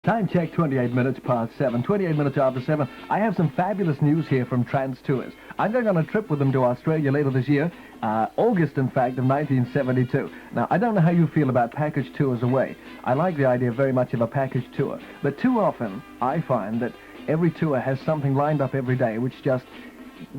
Time check, 28 minutes past 7. 28 minutes after 7. I have some fabulous news here from Trans Tours. I'm going on a trip with them to Australia later this year, August, in fact, of 1972. Now, I don't know how you feel about package tours away. I like the idea very much of a package tour. But too often, I find that every tour has something lined up every day which just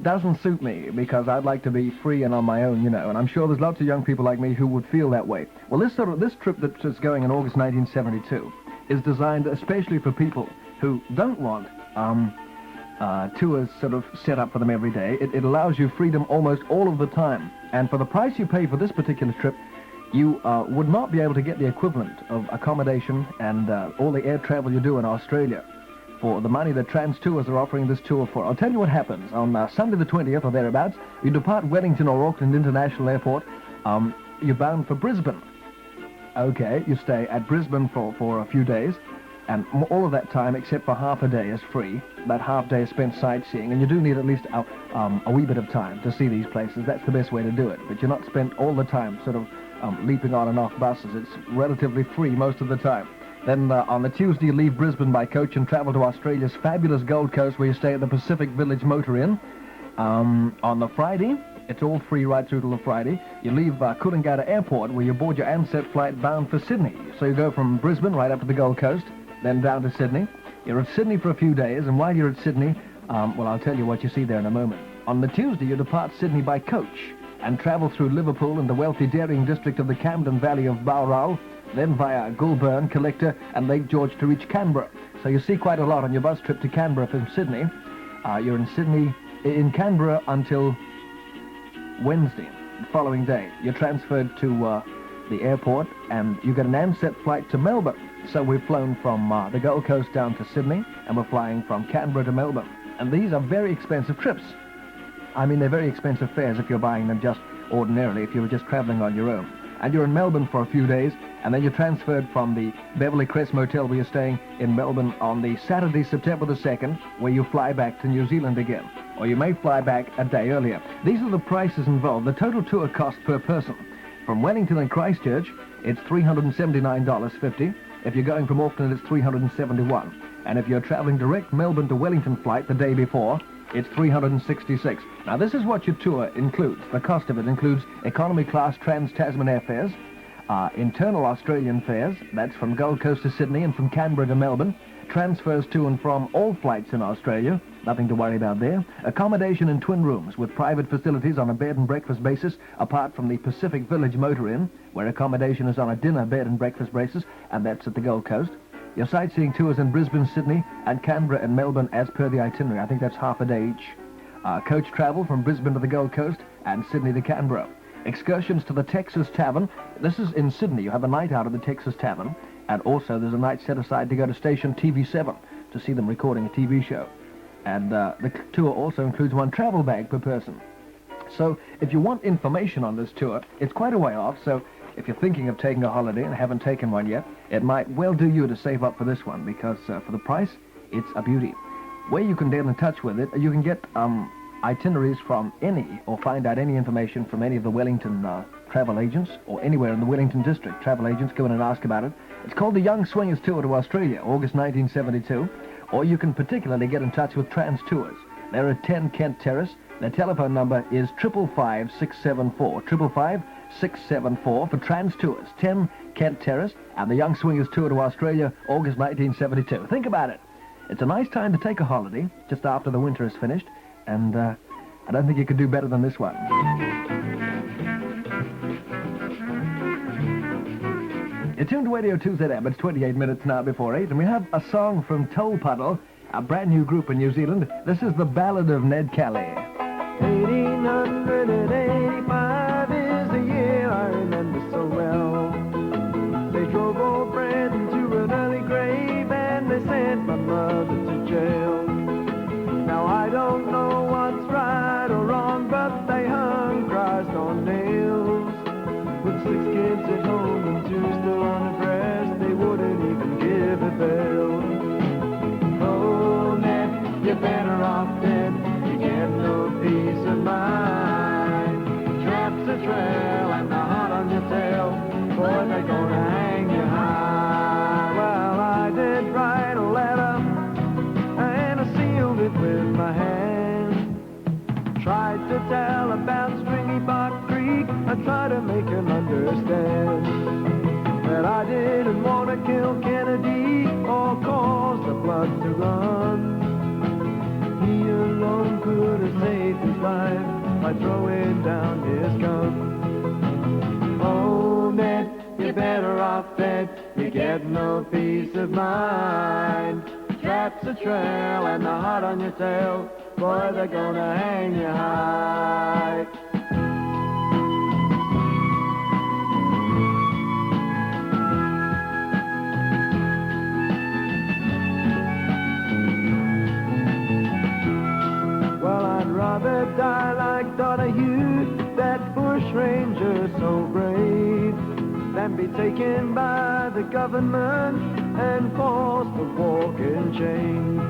doesn't suit me, because I'd like to be free and on my own, you know, and I'm sure there's lots of young people like me who would feel that way. Well, this trip that's going in August 1972 is designed especially for people who don't want tours sort of set up for them every day. It allows you freedom almost all of the time, and for the price you pay for this particular trip, you would not be able to get the equivalent of accommodation and all the air travel you do in Australia for the money that Trans Tours are offering this tour for. I'll tell you what happens. On Sunday the 20th or thereabouts, you depart Wellington or Auckland International Airport. You're bound for Brisbane. Okay, you stay at Brisbane for a few days, and all of that time, except for half a day, is free. That half day is spent sightseeing, and you do need at least a wee bit of time to see these places. That's the best way to do it, but you're not spent all the time sort of leaping on and off buses. It's relatively free most of the time. Then on the Tuesday, you leave Brisbane by coach and travel to Australia's fabulous Gold Coast, where you stay at the Pacific Village Motor Inn. On the Friday, it's all free right through till the Friday. You leave Coolangatta Airport, where you board your Ansett flight bound for Sydney. So you go from Brisbane right up to the Gold Coast, then down to Sydney. You're at Sydney for a few days, and while you're at Sydney, well, I'll tell you what you see there in a moment. On the Tuesday, you depart Sydney by coach and travel through Liverpool and the wealthy dairying district of the Camden Valley of Bowral, then via Goulburn, Collector, and Lake George to reach Canberra. So you see quite a lot on your bus trip to Canberra from Sydney. You're in Canberra until Wednesday, the following day. You're transferred to the airport, and you get an Ansett flight to Melbourne. So we've flown from the Gold Coast down to Sydney, and we're flying from Canberra to Melbourne. And these are very expensive trips. I mean, they're very expensive fares if you're buying them just ordinarily, if you were just traveling on your own. And you're in Melbourne for a few days, and then you're transferred from the Beverly Crest Motel, where you're staying in Melbourne, on the Saturday, September the 2nd, where you fly back to New Zealand again. Or you may fly back a day earlier. These are the prices involved. The total tour cost per person. From Wellington and Christchurch, it's $379.50. If you're going from Auckland, it's $371. And if you're traveling direct Melbourne to Wellington flight the day before, it's $366. Now, this is what your tour includes. The cost of it includes economy class Trans-Tasman airfares, internal Australian fares, that's from Gold Coast to Sydney and from Canberra to Melbourne, transfers to and from all flights in Australia, nothing to worry about there, accommodation in twin rooms with private facilities on a bed and breakfast basis, apart from the Pacific Village Motor Inn, where accommodation is on a dinner bed and breakfast basis, and that's at the Gold Coast. Your sightseeing tours in Brisbane, Sydney, and Canberra and Melbourne as per the itinerary. I think that's half a day each. Coach travel from Brisbane to the Gold Coast and Sydney to Canberra. Excursions to the Texas Tavern. This is in Sydney. You have a night out at the Texas Tavern, and also there's a night set aside to go to station TV7 to see them recording a TV show. And the tour also includes one travel bag per person. So if you want information on this tour, it's quite a way off, so if you're thinking of taking a holiday and haven't taken one yet, it might well do you to save up for this one, because for the price, it's a beauty. Where you can get in touch with it, you can get itineraries from any, or find out any information from any of the Wellington travel agents, or anywhere in the Wellington district. Travel agents, go in and ask about it. It's called the Young Swingers Tour to Australia, August 1972, or you can particularly get in touch with Trans Tours. They're at 10 Kent Terrace. Their telephone number is 555-674, 555-674 for Trans Tours, 10 Kent Terrace, and the Young Swingers Tour to Australia, August 1972. Think about it. It's a nice time to take a holiday, just after the winter is finished, and I don't think you could do better than this one. You're tuned to Radio 2ZM. It's 28 minutes now before 8, and we have a song from Toll Puddle, a brand new group in New Zealand. This is the Ballad of Ned Kelly. 1885 is the year I remember so well. They drove old Brandon to an early grave, and they sent my mother to jail. Now I don't know what's right or wrong, but they hung Christ on nails. With 6 kids at home and 2 still on the breast, they wouldn't even give a bell. Oh, Ned, you're better off dead. You get no peace of mind. Traps a trail and the heart on your tail. Boy, they're gonna hang you high. Well, I did right tell about Stringy Bark Creek. I try to make him understand that I didn't want to kill Kennedy or cause the blood to run. He alone could have saved his life by throwing down his gun. Oh, Ned, you're better off dead. You get no peace of mind. Traps a trail and the heart on your tail. Boy, they're gonna hang you high. Well, I'd rather die like Donahue, that bush ranger so brave, than be taken by the government and forced to walk in chains.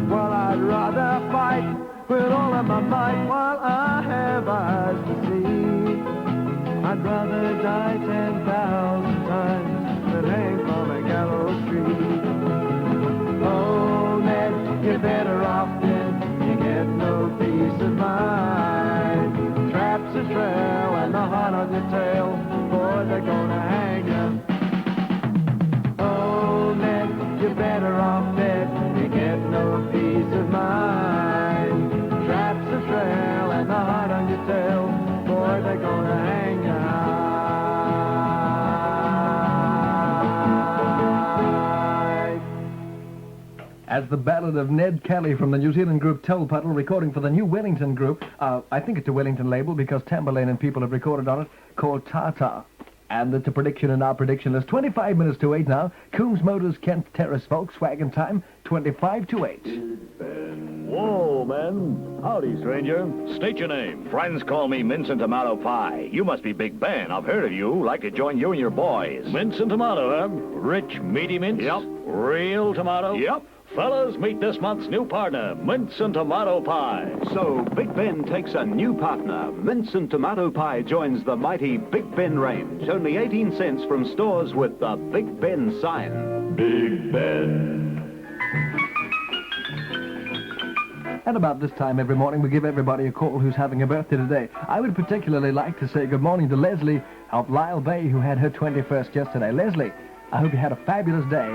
Well, I'd rather fight with all of my might while I have eyes to see. I'd rather die 10,000 times than hang from a gallows tree. Oh, Ned, you're better off dead. You get no peace of mind. Traps a trail and the heart on your tail. Boy, they're gonna hang you. Oh, Ned, you're better off dead. You get no peace of mind. Traps a trail and the heart on your tail. Boy, they're gonna hang you high. As the ballad of Ned Kelly from the New Zealand group Tolpuddle, recording for the new Wellington group, I think it's a Wellington label because Tamburlaine and people have recorded on it, called Tata. And it's a prediction in our prediction list. 25 minutes to 8 now. Coombs Motors, Kent Terrace, Volkswagen time, 25 to 8. Whoa, man. Howdy, stranger. State your name. Friends call me Mince and Tomato Pie. You must be Big Ben. I've heard of you. Like to join you and your boys. Mince and tomato, huh? Rich, meaty mince? Yep. Real tomato? Yep. Fellas, meet this month's new partner, Mince and Tomato Pie. So Big Ben takes a new partner. Mince and Tomato Pie joins the mighty Big Ben range. Only 18 cents from stores with the Big Ben sign. Big Ben. And about this time every morning, we give everybody a call who's having a birthday today. I would particularly like to say good morning to Leslie of Lyle Bay, who had her 21st yesterday. Leslie, I hope you had a fabulous day.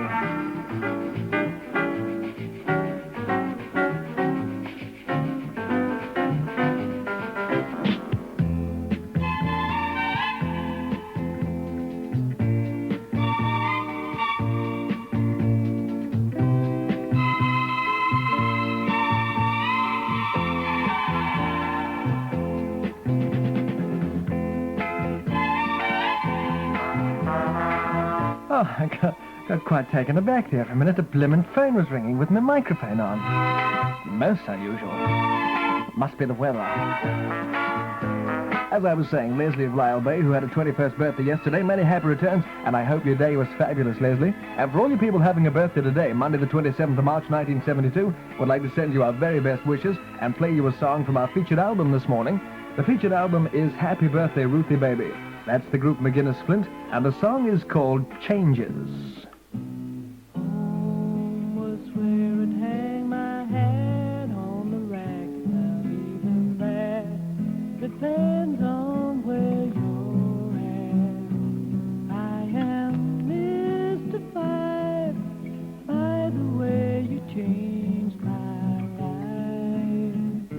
Oh, I got quite taken aback there for a minute. The blimmin' phone was ringing with my microphone on. Most unusual. Must be the weather. As I was saying, Leslie of Lyle Bay, who had her 21st birthday yesterday, many happy returns, and I hope your day was fabulous, Leslie. And for all you people having a birthday today, Monday the 27th of March, 1972, would like to send you our very best wishes and play you a song from our featured album this morning. The featured album is Happy Birthday, Ruthie Baby. That's the group McGuinness Flint, and the song is called Changes. Home was where I'd hang my hat on the rack. Now even that depends on where you're at. I am mystified by the way you changed my life.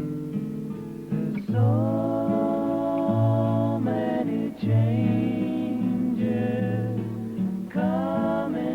There's so many changes coming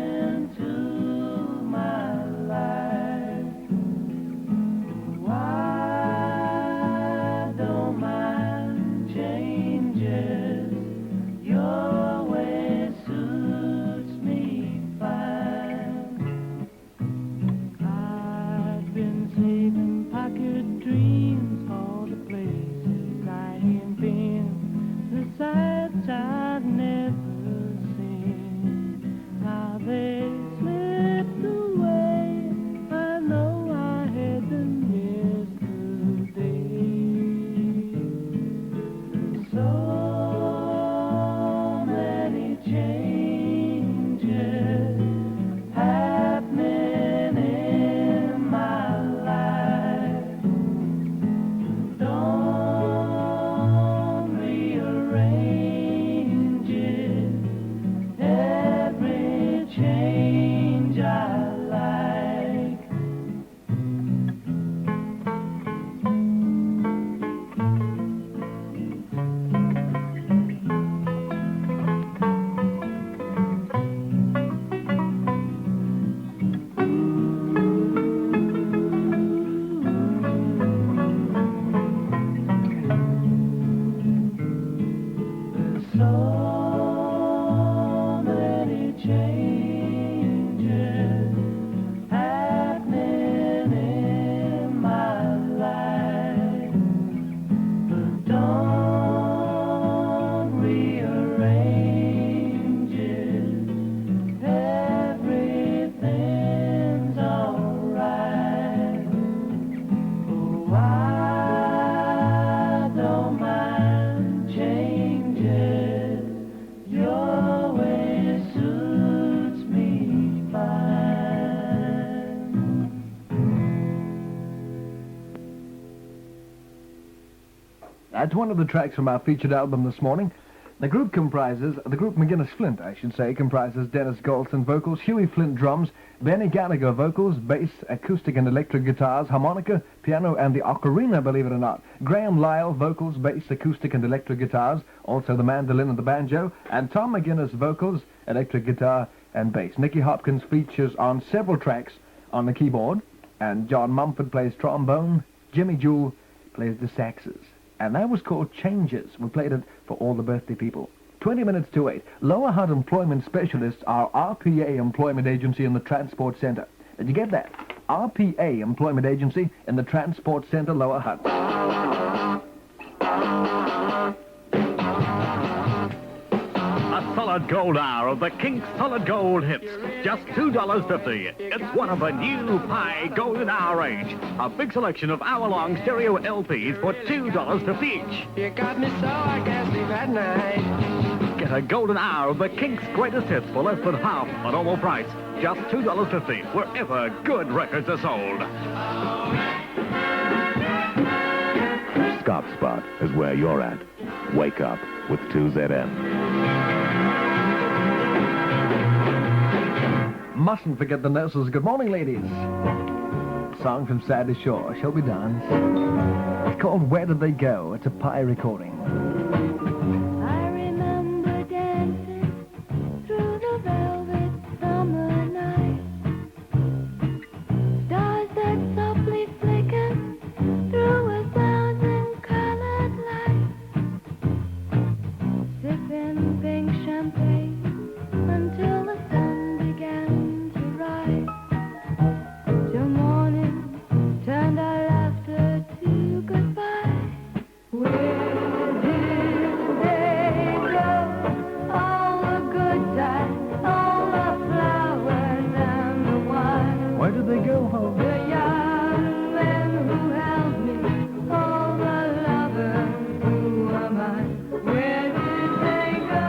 That's one of the tracks from our featured album this morning. The group McGuinness Flint, I should say, comprises Dennis Golson vocals, Huey Flint drums, Benny Gallagher vocals, bass, acoustic and electric guitars, harmonica, piano and the ocarina, believe it or not. Graham Lyle vocals, bass, acoustic and electric guitars, also the mandolin and the banjo, and Tom McGuinness vocals, electric guitar and bass. Nicky Hopkins features on several tracks on the keyboard, and John Mumford plays trombone, Jimmy Jewell plays the saxes. And that was called Changes. We played it for all the birthday people. 20 minutes to 8. Lower Hutt Employment Specialists are RPA Employment Agency in the Transport Center. Did you get that? RPA Employment Agency in the Transport Center, Lower Hutt. A solid gold hour of the Kinks Solid Gold hits. Just $2.50. It's one of the new Pi Golden Hour range. A big selection of hour-long stereo LPs for $2.50 each. You got me so I can't sleep at night. Get a golden hour of the Kinks' greatest hits for less than half the normal price. Just $2.50 wherever good records are sold. Scott Spot is where you're at. Wake up with 2ZM. Mustn't forget the nurses. Good morning, ladies. Song from Sandy Shore. Shall we dance? It's called Where Did They Go? It's a Pi recording. I remember dancing through the velvet summer night. Stars that softly flickered through 1,000 colored lights. Sipping pink champagne until the sun began to rise. Till morning turned our laughter to goodbye. Where did they go? All the good times, all the flowers and the wine. Where did they go, home? The young men who held me, all the lovers who were mine. Where did they go?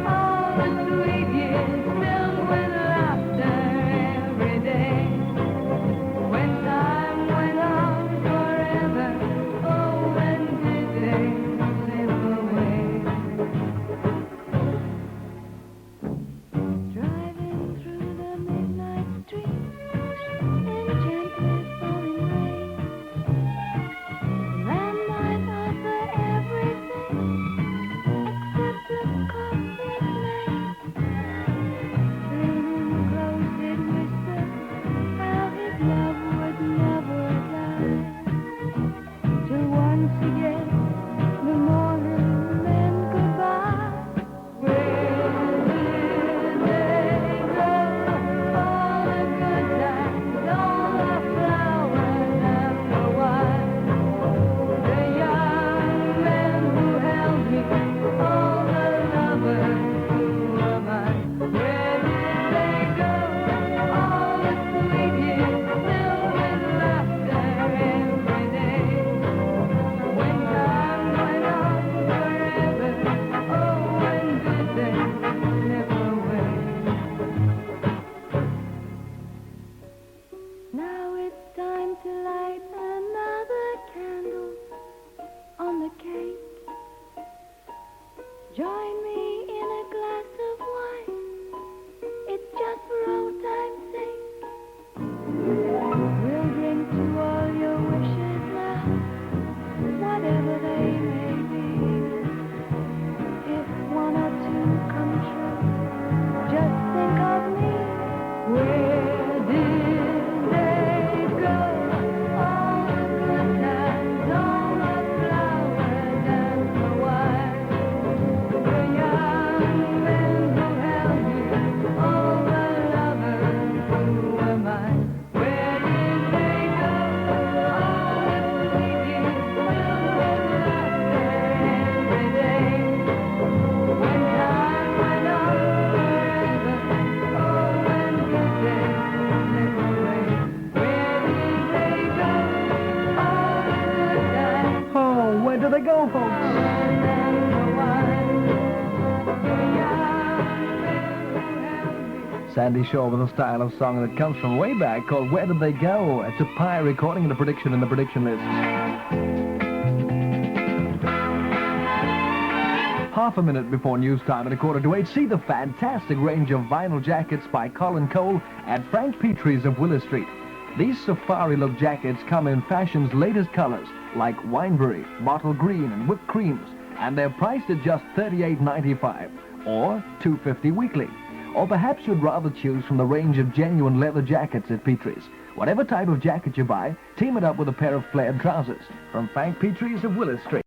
All the sweet years filled with laughter every day. When time went on forever, oh, when did they slip away? Driving through the midnight street in gently falling rain, landmarks offer everything except the coffee's name. Leaning close, it whispered how his love would never die. Till once again the morning meant goodbye. Where did they go? All the good times, all the flowers and the wine. The young men who held me, all the lovers who were mine. Where did they go? All the sweet years filled with laughter every day. When time went on forever, oh, when did they slip away? Now it's time to light another candle on the cake. Join me in a glass of wine. It's just for old time's sake. We'll drink to all your wishes now, whatever they may be. If one or two come true, just think of me. Where did they go? All the good times, all the flowers and the wine. The young men who held me, all the lovers who were mine. Where did they go? All the sweet years filled with laughter every day. When time went on forever, oh, when did they slip away? Where did they go? All the good times. Oh, where did they go, folks? Sandy Shore with a style of song that comes from way back called Where Did They Go? It's a Pi recording and a prediction in the prediction list. half a minute before news time at 7:45, see the fantastic range of vinyl jackets by Colin Cole at Frank Petrie's of Willis Street. These safari-look jackets come in fashion's latest colors, like wineberry, bottle green, and whipped creams, and they're priced at just $38.95, or $2.50 weekly. Or perhaps you'd rather choose from the range of genuine leather jackets at Petrie's. Whatever type of jacket you buy, team it up with a pair of flared trousers from Frank Petrie's of Willis Street.